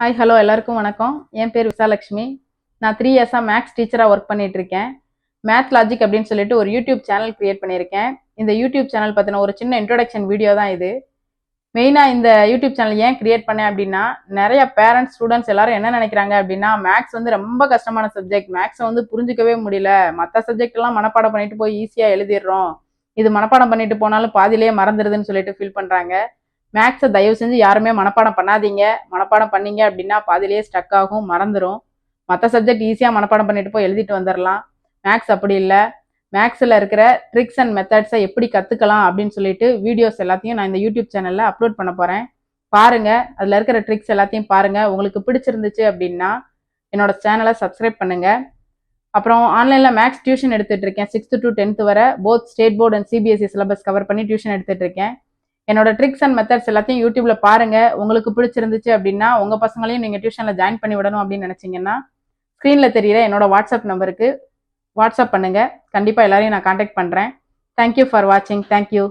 Hi hello எல்லாருக்கும் வணக்கம். என் பேர் விசாலட்சுமி. நான் 3 இயர்ஸாக மேக்ஸ் டீச்சராக ஒர்க் பண்ணிட்டு இருக்கேன். மேத் லாஜிக் அப்படின்னு சொல்லிட்டு ஒரு யூடியூப் சேனல் கிரியேட் பண்ணியிருக்கேன். இந்த யூடியூப் சேனல் பற்றின ஒரு சின்ன இன்ட்ரோடக்ஷன் வீடியோ தான் இது. மெயினாக இந்த யூடியூப் சேனல் ஏன் கிரியேட் பண்ணேன் அப்படின்னா, நிறைய பேரண்ட்ஸ் ஸ்டூடெண்ட்ஸ் எல்லாரும் என்ன நினைக்கிறாங்க அப்படின்னா, மேக்ஸ் வந்து ரொம்ப கஷ்டமான சப்ஜெக்ட், மேக்ஸை வந்து புரிஞ்சிக்கவே முடியல, மற்ற சப்ஜெக்ட் எல்லாம் மனப்பாடம் பண்ணிட்டு போய் ஈஸியாக எழுதிடுறோம், இது மனப்பாடம் பண்ணிட்டு போனாலும் பாதியிலேயே மறந்துடுதுன்னு சொல்லிட்டு ஃபீல் பண்ணுறாங்க. மேக்ஸை தயவு செஞ்சு யாருமே மனப்பாடம் பண்ணாதீங்க. மனப்பாடம் பண்ணீங்க அப்படின்னா பாதியிலேயே ஸ்டக் ஆகும், மறந்துடும். மற்ற சப்ஜெக்ட் ஈஸியாக மனப்பாடம் பண்ணிட்டு போய் எழுதிட்டு வந்துடலாம். மேக்ஸ் அப்படி இல்லை. மேக்ஸில் இருக்கிற ட்ரிக்ஸ் அண்ட் மெத்தட்ஸை எப்படி கற்றுக்கலாம் அப்படின்னு சொல்லிட்டு வீடியோஸ் எல்லாத்தையும் நான் இந்த யூடியூப் சேனலில் அப்லோட் பண்ண போகிறேன். பாருங்கள், அதில் இருக்கிற ட்ரிக்ஸ் எல்லாத்தையும் பாருங்கள். உங்களுக்கு பிடிச்சிருந்துச்சு அப்படின்னா என்னோட சேனலை சப்ஸ்கிரைப் பண்ணுங்கள். அப்புறம் ஆன்லைனில் மேக்ஸ் டியூஷன் எடுத்துகிட்டு இருக்கேன். 6th to 10th வரை both state board and CBSE syllabus cover பண்ணி டியூஷன் எடுத்துகிட்டு இருக்கேன். என்னோட ட்ரிக்ஸ் அண்ட் மெத்தட்ஸ் எல்லாத்தையும் யூடியூப்ல பாருங்க. உங்களுக்கு பிடிச்சிருந்துச்சு அப்படின்னா உங்க பசங்களையும் நீங்க டியூஷன்ல ஜாயின் பண்ணி விடணும் அப்படின்னு நினைச்சீங்கன்னா ஸ்க்ரீன்ல தெரியுற என்னோட வாட்ஸ்அப் நம்பருக்கு வாட்ஸ்அப் பண்ணுங்க. கண்டிப்பா எல்லாரையும் நான் கான்டாக்ட் பண்றேன். தேங்க்யூ ஃபார் வாட்சிங். தேங்க்யூ.